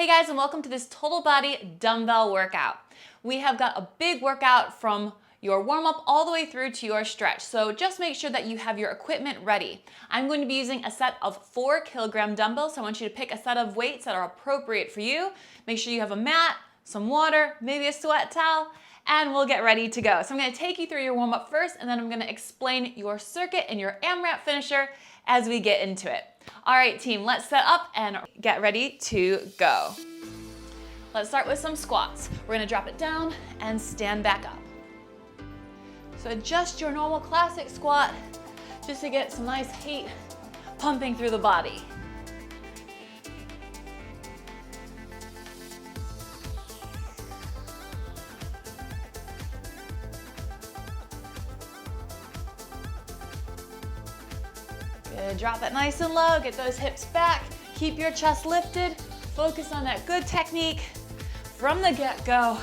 Hey guys, and welcome to this total body dumbbell workout. We have got a big workout from your warm-up all the way through to your stretch. So just make sure that you have your equipment ready. I'm going to be using a set of 4 kilogram dumbbells. So I want you to pick a set of weights that are appropriate for you. Make sure you have a mat, some water, maybe a sweat towel, and we'll get ready to go. So I'm gonna take you through your warm-up first, and then I'm gonna explain your circuit and your AMRAP finisher as we get into it. All right, team, let's set up and get ready to go. Let's start with some squats. We're gonna drop it down and stand back up. So adjust your normal classic squat just to get some nice heat pumping through the body. Good, drop it nice and low, get those hips back, keep your chest lifted, focus on that good technique from the get-go.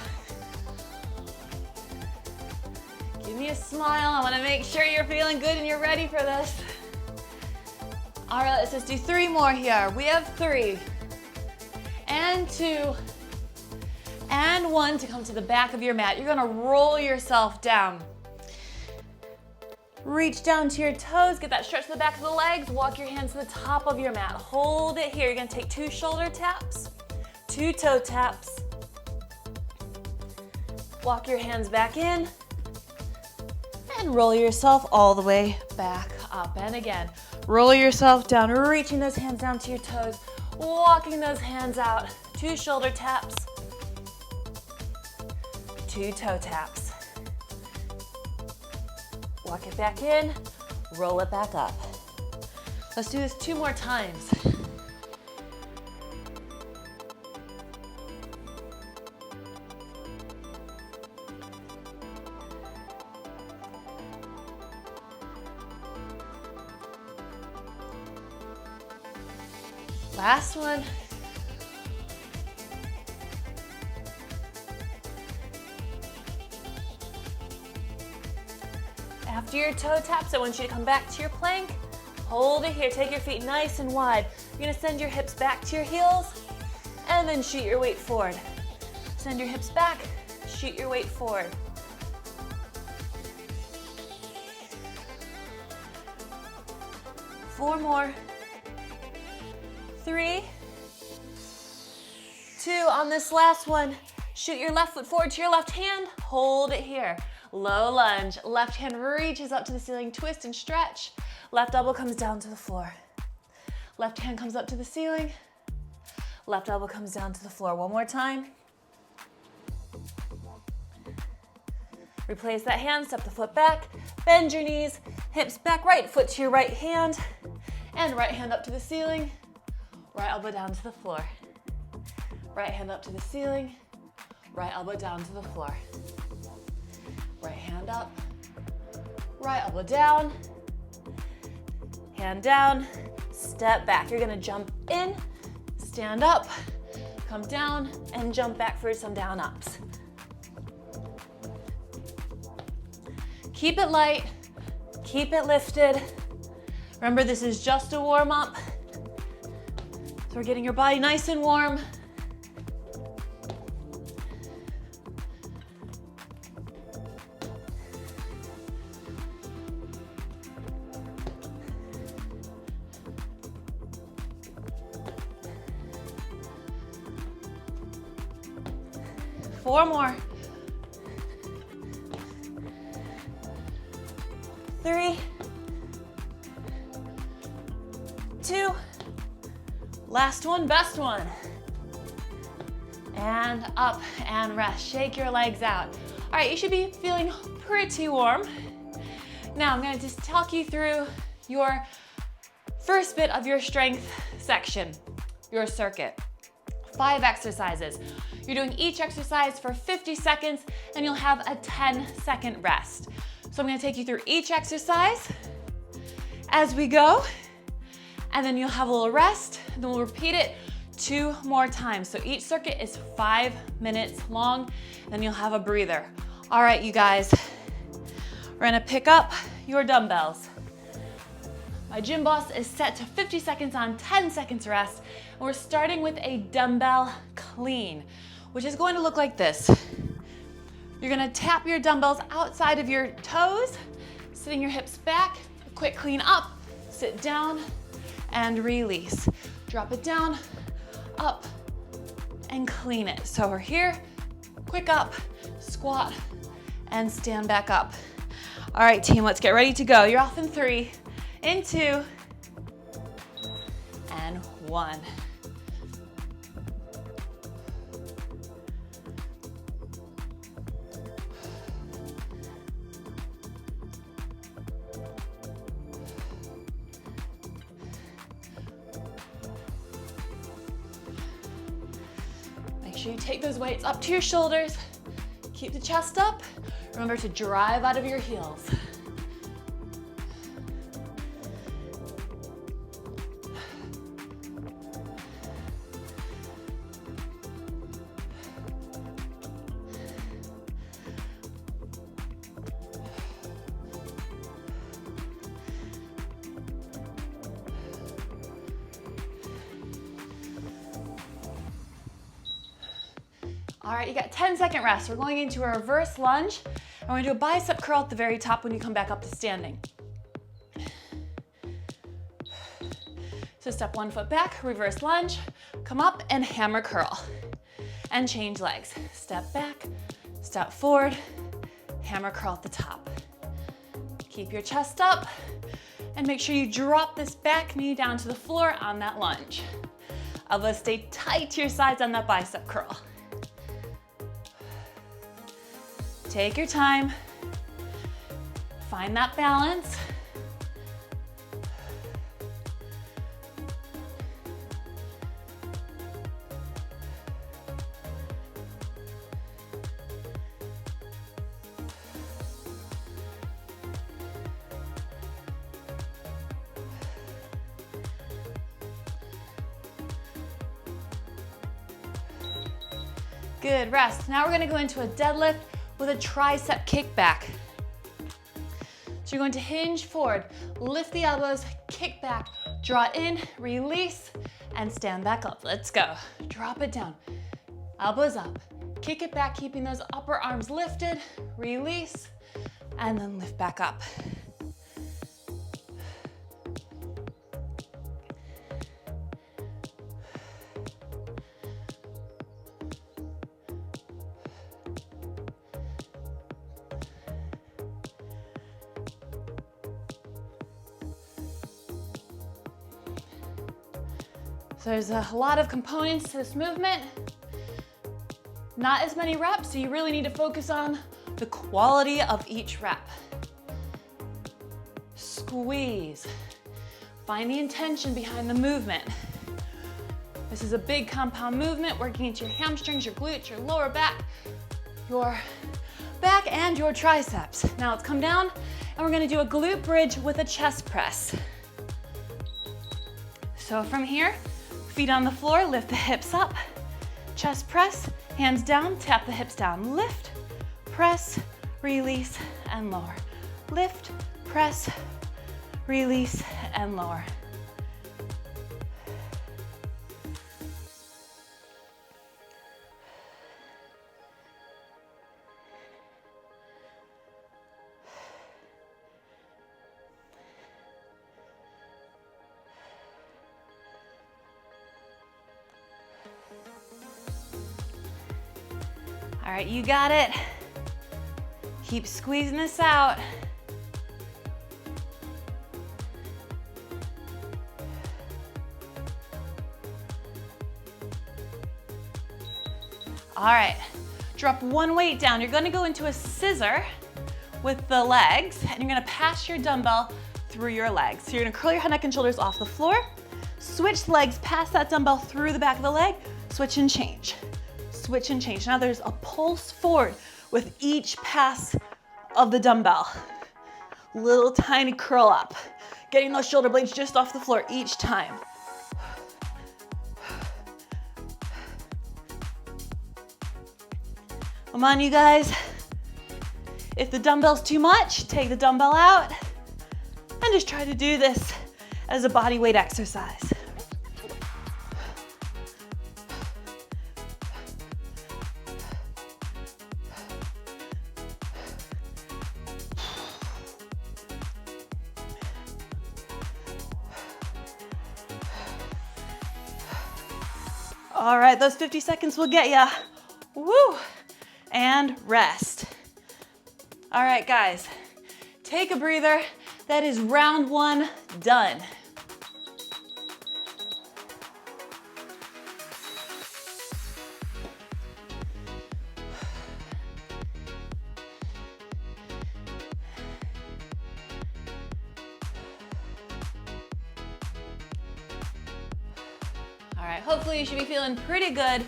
Give me a smile, I wanna make sure you're feeling good and you're ready for this. All right, let's just do 3 more here. We have 3, and 2, and 1 to come to the back of your mat. You're gonna roll yourself down. Reach down to your toes, get that stretch to the back of the legs, walk your hands to the top of your mat. Hold it here. You're gonna take 2 shoulder taps, 2 toe taps. Walk your hands back in and roll yourself all the way back up. And again, roll yourself down, reaching those hands down to your toes, walking those hands out, 2 shoulder taps, 2 toe taps. Walk it back in, roll it back up. Let's do this 2 more times. Last one. After your toe taps, I want you to come back to your plank. Hold it here, take your feet nice and wide. You're gonna send your hips back to your heels and then shoot your weight forward. Send your hips back, shoot your weight forward. Four more. 3, 2, on this last one, shoot your left foot forward to your left hand, hold it here. Low lunge, left hand reaches up to the ceiling, twist and stretch. Left elbow comes down to the floor. Left hand comes up to the ceiling. Left elbow comes down to the floor. One more time. Replace that hand, step the foot back, bend your knees, hips back, right foot to your right hand, and right hand up to the ceiling. Right elbow down to the floor. Right hand up to the ceiling. Right elbow down to the floor. Right hand up. Right elbow down. Hand down. Step back. You're gonna jump in, stand up, come down, and jump back for some down ups. Keep it light. Keep it lifted. Remember, this is just a warm up. So we're getting your body nice and warm. Four more. 3, 2, last one, best one. And up and rest. Shake your legs out. All right, you should be feeling pretty warm. Now I'm gonna just talk you through your first bit of your strength section, your circuit. 5 exercises. You're doing each exercise for 50 seconds and you'll have a 10-second rest. So I'm gonna take you through each exercise as we go, and then you'll have a little rest, and then we'll repeat it 2 more times. So each circuit is 5 minutes long, then you'll have a breather. All right, you guys, we're gonna pick up your dumbbells. My gym boss is set to 50 seconds on, 10 seconds rest. And we're starting with a dumbbell clean, which is going to look like this. You're gonna tap your dumbbells outside of your toes, sitting your hips back, a quick clean up, sit down, and release. Drop it down, up, and clean it. So we're here, quick up, squat, and stand back up. All right, team, let's get ready to go. You're off in 3, in 2, and 1. Make sure you take those weights up to your shoulders. Keep the chest up. Remember to drive out of your heels. All right, you got 10-second rest. We're going into a reverse lunge. And we're gonna do a bicep curl at the very top when you come back up to standing. So step 1 foot back, reverse lunge, come up and hammer curl. And change legs. Step back, step forward, hammer curl at the top. Keep your chest up and make sure you drop this back knee down to the floor on that lunge. Elbows stay tight to your sides on that bicep curl. Take your time, find that balance. Good, rest. Now we're gonna go into a deadlift with a tricep kickback. So you're going to hinge forward, lift the elbows, kick back, draw it in, release, and stand back up. Let's go. Drop it down, elbows up, kick it back, keeping those upper arms lifted, release, and then lift back up. So there's a lot of components to this movement. Not as many reps, so you really need to focus on the quality of each rep. Squeeze. Find the intention behind the movement. This is a big compound movement working into your hamstrings, your glutes, your lower back, and your triceps. Now let's come down and we're gonna do a glute bridge with a chest press. So from here, feet on the floor, lift the hips up, chest press, hands down, tap the hips down, lift, press, release, and lower. Lift, press, release, and lower. All right, you got it. Keep squeezing this out. All right, drop one weight down. You're gonna go into a scissor with the legs, and you're gonna pass your dumbbell through your legs. So you're gonna curl your head, neck, and shoulders off the floor, switch legs, pass that dumbbell through the back of the leg, switch and change. Switch and change. Now there's a pulse forward with each pass of the dumbbell. Little tiny curl up. Getting those shoulder blades just off the floor each time. Come on, you guys. If the dumbbell's too much, take the dumbbell out and just try to do this as a body weight exercise. All right, those 50 seconds will get ya. Woo! And rest. All right, guys, take a breather. That is round 1 done. All right, hopefully you should be feeling pretty good. You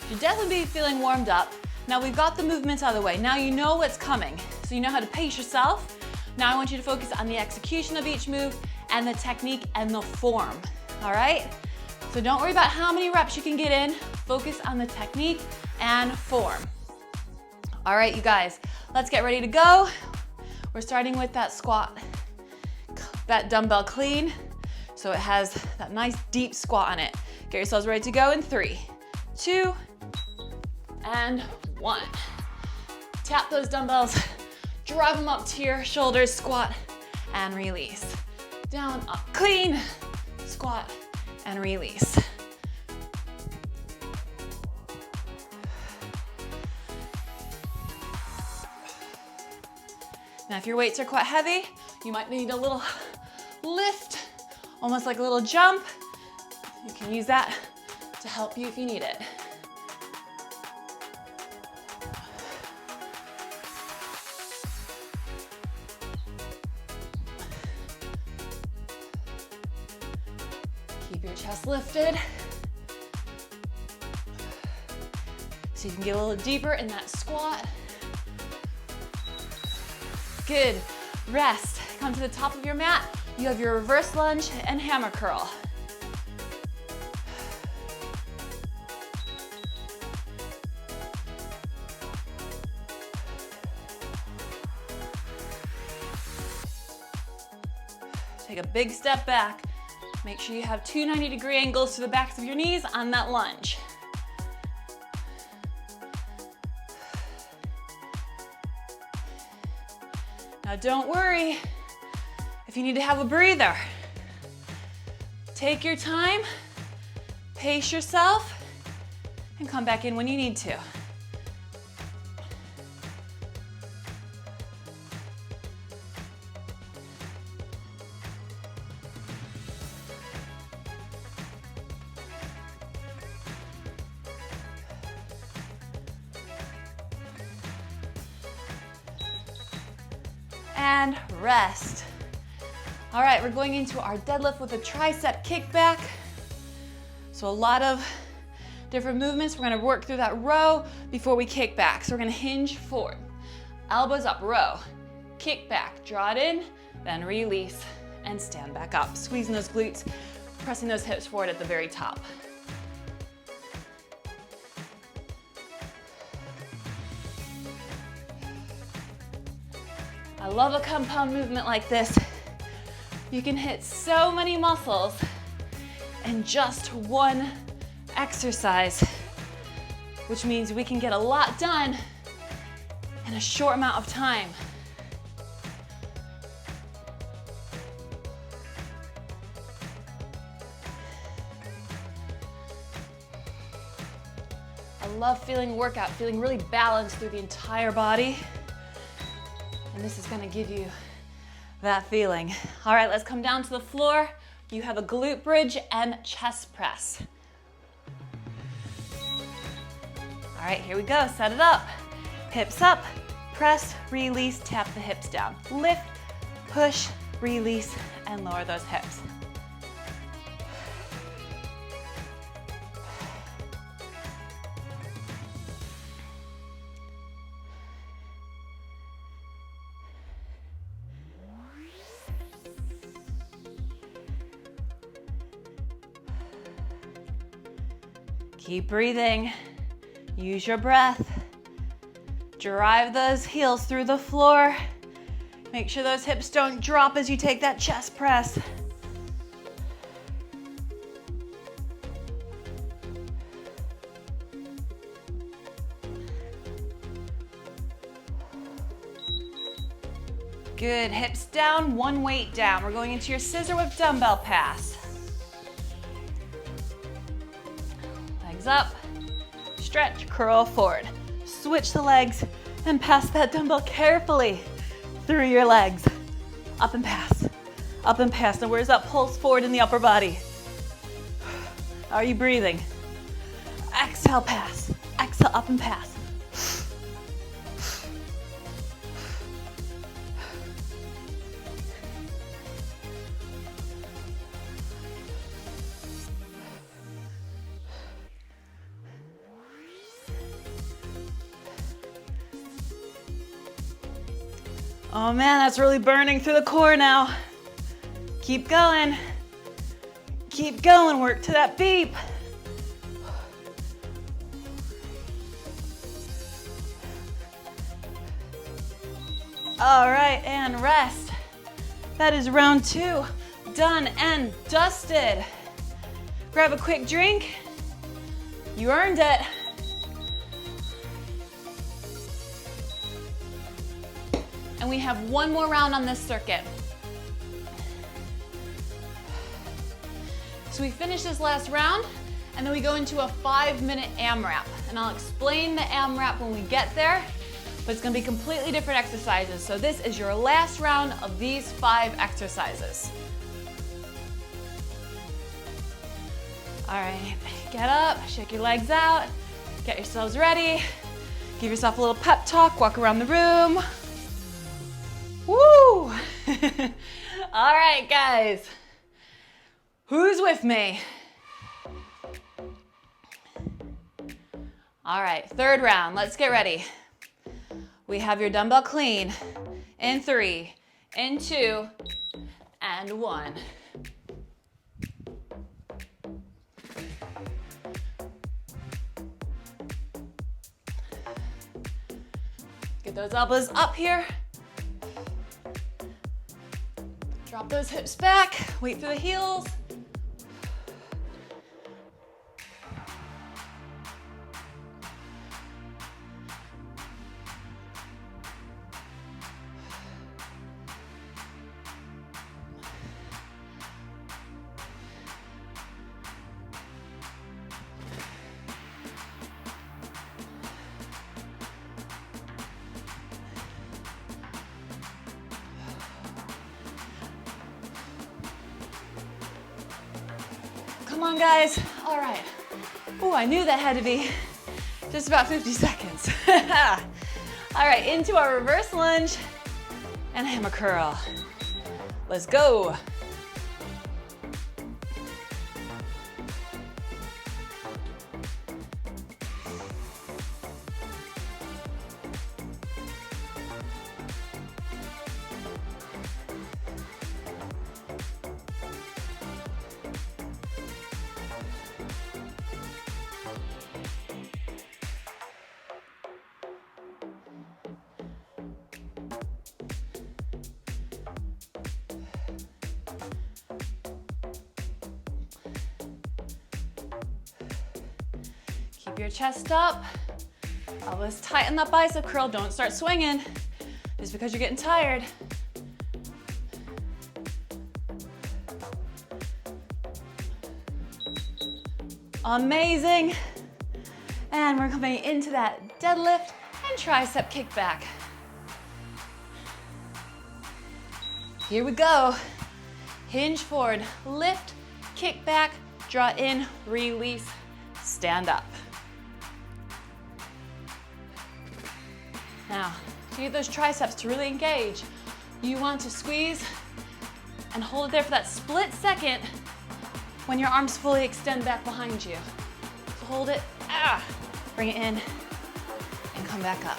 should definitely be feeling warmed up. Now we've got the movements out of the way. Now you know what's coming, so you know how to pace yourself. Now I want you to focus on the execution of each move and the technique and the form, all right? So don't worry about how many reps you can get in. Focus on the technique and form. All right, you guys, let's get ready to go. We're starting with that squat, that dumbbell clean, so it has that nice deep squat on it. Get yourselves ready to go in 3, 2, and 1. Tap those dumbbells, drive them up to your shoulders, squat, and release. Down, up, clean, squat, and release. Now, if your weights are quite heavy, you might need a little lift, almost like a little jump. You can use that to help you if you need it. Keep your chest lifted so you can get a little deeper in that squat. Good. Rest. Come to the top of your mat. You have your reverse lunge and hammer curl. Take a big step back. Make sure you have 2 90-degree angles to the backs of your knees on that lunge. Now don't worry if you need to have a breather. Take your time, pace yourself, and come back in when you need to. And rest. All right, we're going into our deadlift with a tricep kickback. So a lot of different movements. We're gonna work through that row before we kick back. So we're gonna hinge forward, elbows up, row, kick back, draw it in, then release, and stand back up. Squeezing those glutes, pressing those hips forward at the very top. I love a compound movement like this. You can hit so many muscles in just one exercise, which means we can get a lot done in a short amount of time. I love feeling workout, feeling really balanced through the entire body. And this is gonna give you that feeling. All right, let's come down to the floor. You have a glute bridge and chest press. All right, here we go, set it up. Hips up, press, release, tap the hips down. Lift, push, release, and lower those hips. Keep breathing, use your breath. Drive those heels through the floor. Make sure those hips don't drop as you take that chest press. Good, hips down, one weight down. We're going into your scissor whip dumbbell pass. Legs up, stretch, curl forward. Switch the legs and pass that dumbbell carefully through your legs. Up and pass, up and pass. Now where's that pulse forward in the upper body? Are you breathing? Exhale, pass. Exhale, up and pass. Oh man, that's really burning through the core now. Keep going. Keep going, work to that beep. All right, and rest. That is round 2, done and dusted. Grab a quick drink. You earned it. And we have one more round on this circuit. So we finish this last round, and then we go into a 5-minute AMRAP. And I'll explain the AMRAP when we get there, but it's gonna be completely different exercises. So this is your last round of these 5 exercises. All right, get up, shake your legs out, get yourselves ready, give yourself a little pep talk, walk around the room. Woo! All right, guys. Who's with me? All right, 3rd round. Let's get ready. We have your dumbbell clean in 3, in 2, and 1. Get those elbows up here. Drop those hips back, weight through the heels. Come on, guys. All right. Ooh, I knew that had to be just about 50 seconds. All right, into our reverse lunge and hammer curl. Let's go. Keep your chest up. Elbows tighten that bicep curl. Don't start swinging just because you're getting tired. Amazing. And we're coming into that deadlift and tricep kickback. Here we go. Hinge forward, lift, kick back, draw in, release, stand up. Now, to get those triceps to really engage, you want to squeeze and hold it there for that split second when your arms fully extend back behind you. So hold it, bring it in, and come back up.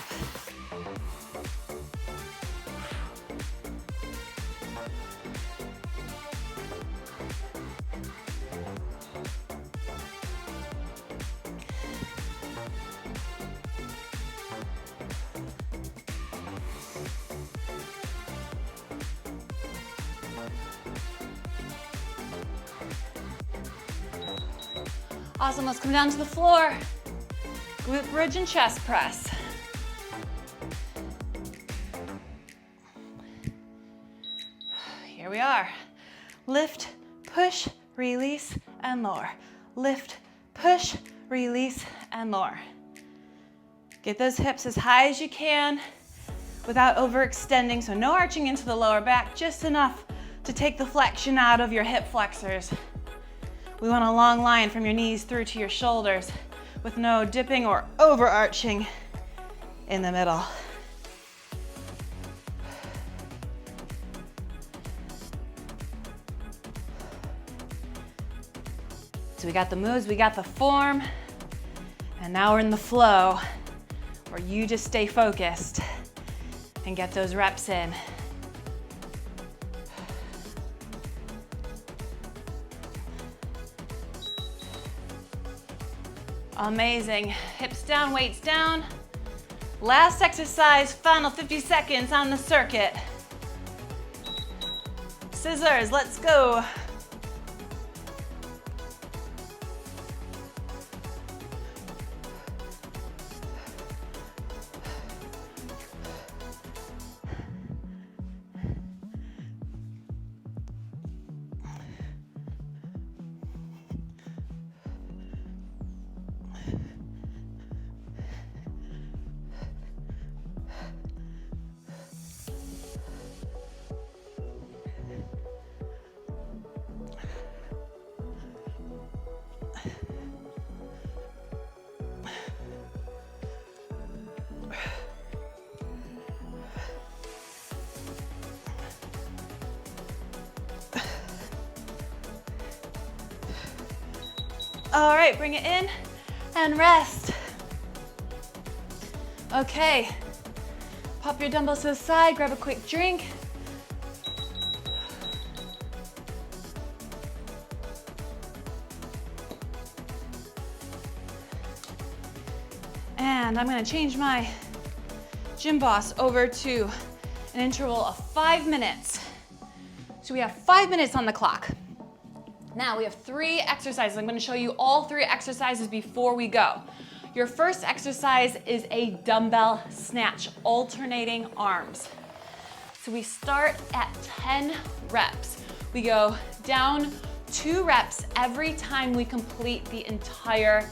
Awesome, let's come down to the floor. Glute bridge and chest press. are. Lift, push, release, and lower. Lift, push, release, and lower. Get those hips as high as you can without overextending, so no arching into the lower back, just enough to take the flexion out of your hip flexors. We want a long line from your knees through to your shoulders with no dipping or overarching in the middle. So we got the moves, we got the form, and now we're in the flow where you just stay focused and get those reps in. Amazing. Hips down, weights down. Last exercise, final 50 seconds on the circuit. Scissors, let's go. All right, bring it in and rest. Okay, pop your dumbbells to the side, grab a quick drink. And I'm gonna change my gym boss over to an interval of 5 minutes. So we have 5 minutes on the clock. Now we have 3 exercises. I'm going to show you all 3 exercises before we go. Your first exercise is a dumbbell snatch, alternating arms. So we start at 10 reps. We go down 2 reps every time we complete the entire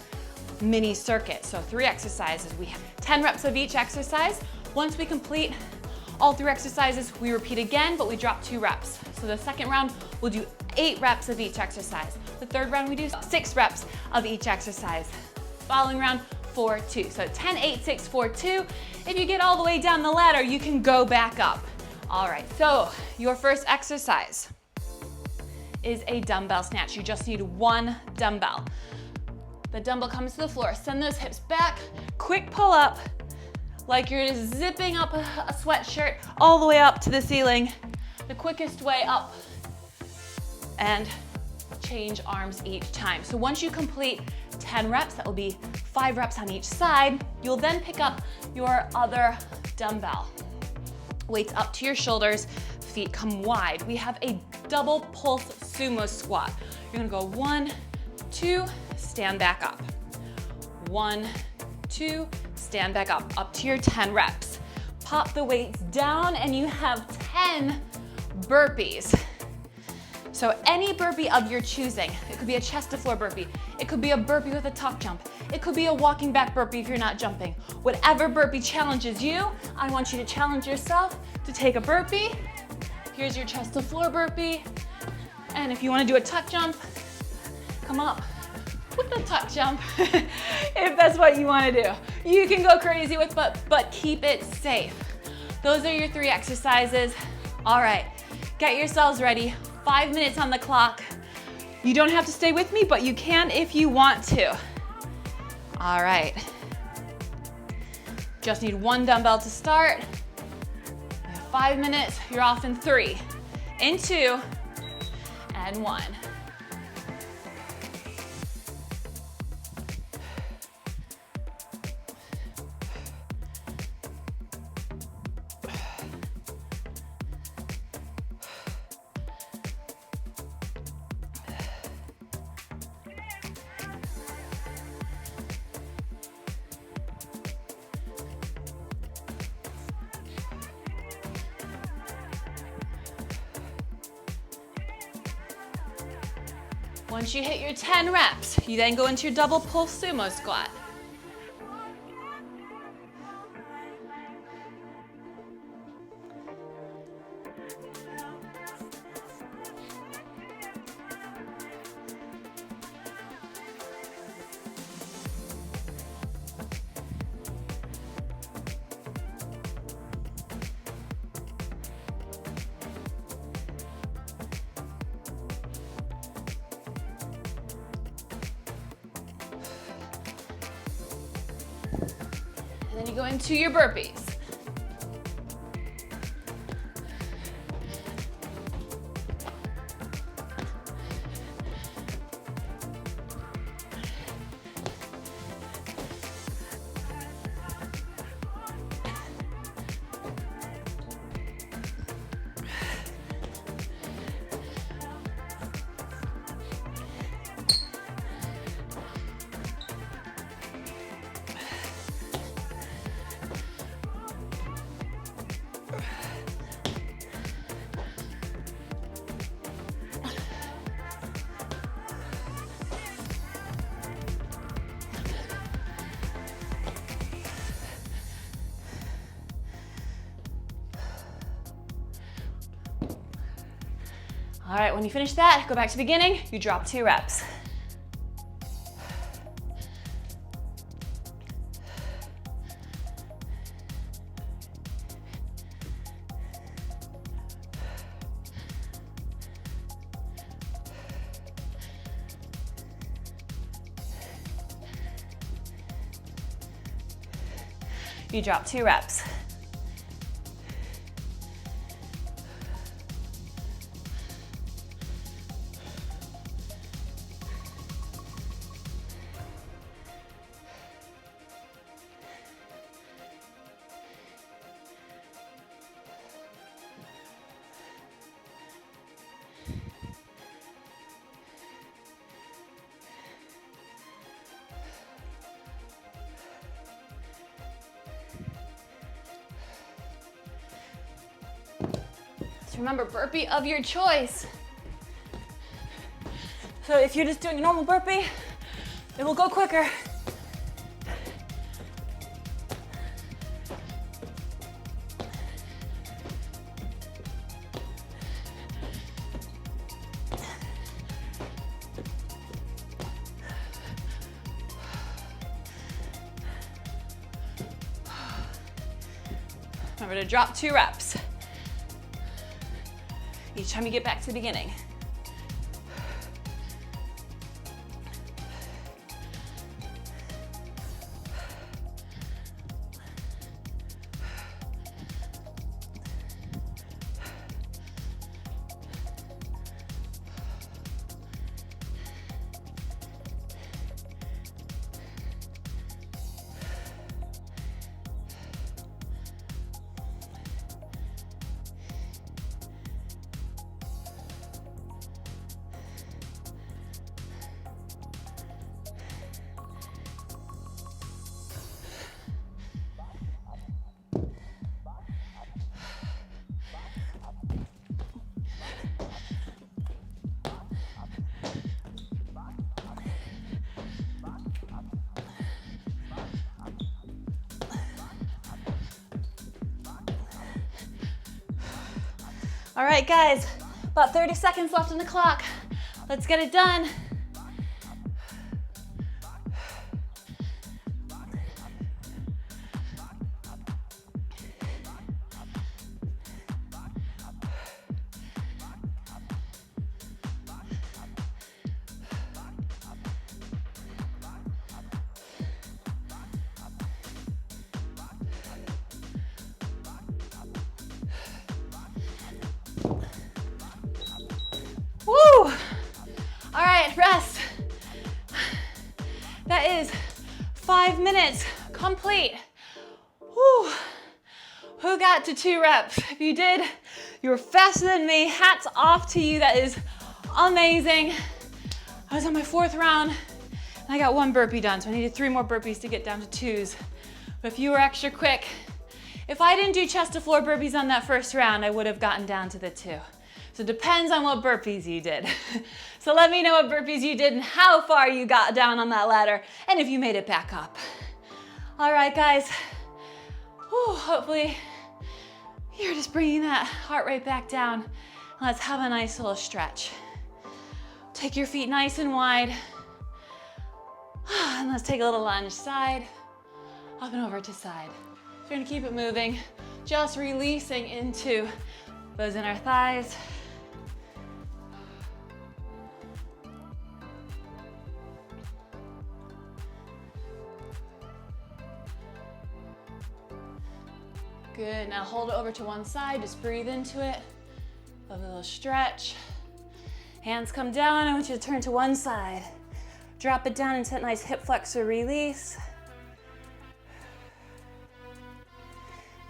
mini circuit. So 3 exercises. We have 10 reps of each exercise. Once we complete all 3 exercises, we repeat again, but we drop 2 reps. So the second round, we'll do 8 reps of each exercise. The third round, we do 6 reps of each exercise. Following round, 4, 2. So 10, 8, 6, 4, 2. If you get all the way down the ladder, you can go back up. All right, so your first exercise is a dumbbell snatch. You just need 1 dumbbell. The dumbbell comes to the floor. Send those hips back. Quick pull up, like you're just zipping up a sweatshirt all the way up to the ceiling. The quickest way up. And change arms each time. So once you complete 10 reps, that will be 5 reps on each side, you'll then pick up your other dumbbell. Weights up to your shoulders, feet come wide. We have a double pulse sumo squat. You're gonna go 1, 2, stand back up. 1, 2, stand back up, up to your 10 reps. Pop the weights down and you have 10 burpees. So any burpee of your choosing, it could be a chest to floor burpee, it could be a burpee with a tuck jump, it could be a walking back burpee if you're not jumping. Whatever burpee challenges you, I want you to challenge yourself to take a burpee. Here's your chest to floor burpee. And if you want to do a tuck jump, come up with the tuck jump if that's what you want to do. You can go crazy with but keep it safe. Those are your 3 exercises. All right, get yourselves ready. 5 minutes on the clock. You don't have to stay with me, but you can if you want to. All right. Just need 1 dumbbell to start. We have 5 minutes. You're off in 3, in 2, and 1. Once you hit your 10 reps, you then go into your double pulse sumo squat. And then you go into your burpees. All right, when you finish that, go back to beginning, you drop 2 reps. You drop 2 reps. Remember, burpee of your choice. So if you're just doing a normal burpee, it will go quicker. Remember to drop 2 reps. Each time you get back to the beginning. All right, guys, about 30 seconds left on the clock. Let's get it done. Woo! All right, rest. That is 5 minutes complete. Woo! Who got to 2 reps? If you did, you were faster than me. Hats off to you. That is amazing. I was on my 4th round and I got 1 burpee done, so I needed 3 more burpees to get down to 2s. But if you were extra quick, if I didn't do chest to floor burpees on that 1st round, I would have gotten down to the 2. So So it depends on what burpees you did. So let me know what burpees you did and how far you got down on that ladder and if you made it back up. All right, guys. Whew, hopefully you're just bringing that heart rate back down. Let's have a nice little stretch. Take your feet nice and wide. And let's take a little lunge, side, up and over to side. So we're gonna keep it moving, just releasing into those inner thighs. Good, now hold it over to one side, just breathe into it. A little stretch. Hands come down, I want you to turn to one side. Drop it down into that nice hip flexor release.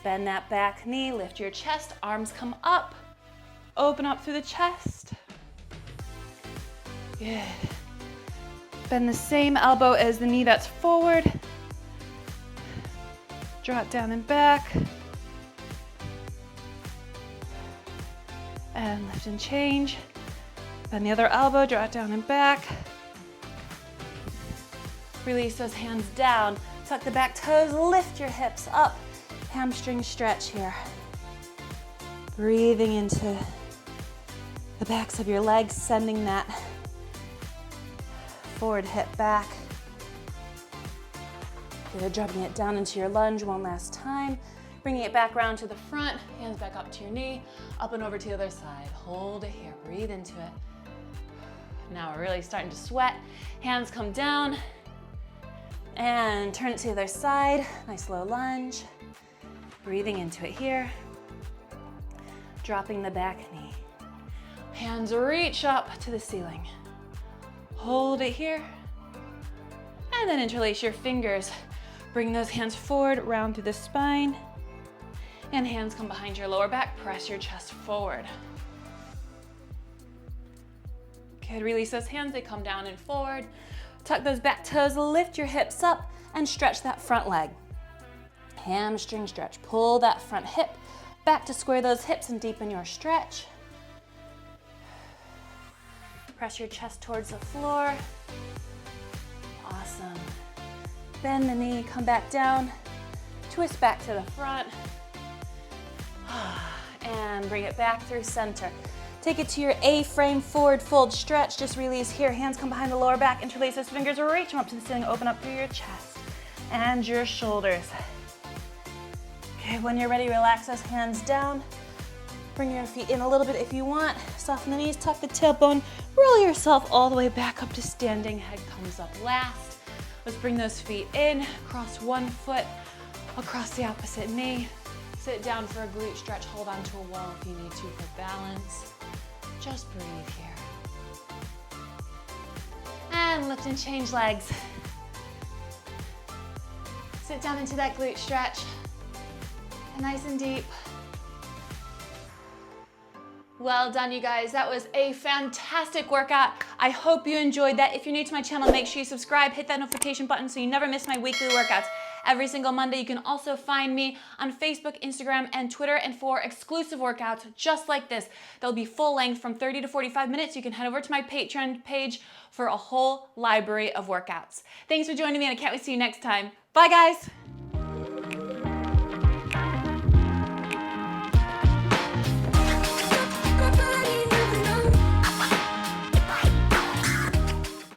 Bend that back knee, lift your chest, arms come up. Open up through the chest. Good. Bend the same elbow as the knee that's forward. Drop down and back. And lift and change. Bend the other elbow, draw it down and back. Release those hands down. Tuck the back toes, lift your hips up. Hamstring stretch here. Breathing into the backs of your legs, sending that forward hip back. Good, dropping it down into your lunge one last time. Bringing it back around to the front, hands back up to your knee, up and over to the other side. Hold it here, breathe into it. Now we're really starting to sweat. Hands come down and turn it to the other side. Nice low lunge. Breathing into it here. Dropping the back knee. Hands reach up to the ceiling. Hold it here. And then interlace your fingers. Bring those hands forward, round through the spine. And hands come behind your lower back. Press your chest forward. Good, release those hands, they come down and forward. Tuck those back toes, lift your hips up, and stretch that front leg. Hamstring stretch, pull that front hip back to square those hips and deepen your stretch. Press your chest towards the floor. Awesome. Bend the knee, come back down, twist back to the front, and bring it back through center. Take it to your A-frame forward fold stretch. Just release here. Hands come behind the lower back. Interlace those fingers. Reach them up to the ceiling. Open up through your chest and your shoulders. Okay, when you're ready, relax those hands down. Bring your feet in a little bit if you want. Soften the knees, tuck the tailbone. Roll yourself all the way back up to standing. Head comes up last. Let's bring those feet in. Cross one foot across the opposite knee. Sit down for a glute stretch. Hold onto a wall if you need to for balance. Just breathe here. And lift and change legs. Sit down into that glute stretch. Nice and deep. Well done, you guys. That was a fantastic workout. I hope you enjoyed that. If you're new to my channel, make sure you subscribe, hit that notification button so you never miss my weekly workouts every single Monday. You can also find me on Facebook, Instagram, and Twitter. And for exclusive workouts just like this, they'll be full length from 30 to 45 minutes. You can head over to my Patreon page for a whole library of workouts. Thanks for joining me, and I can't wait to see you next time. Bye, guys.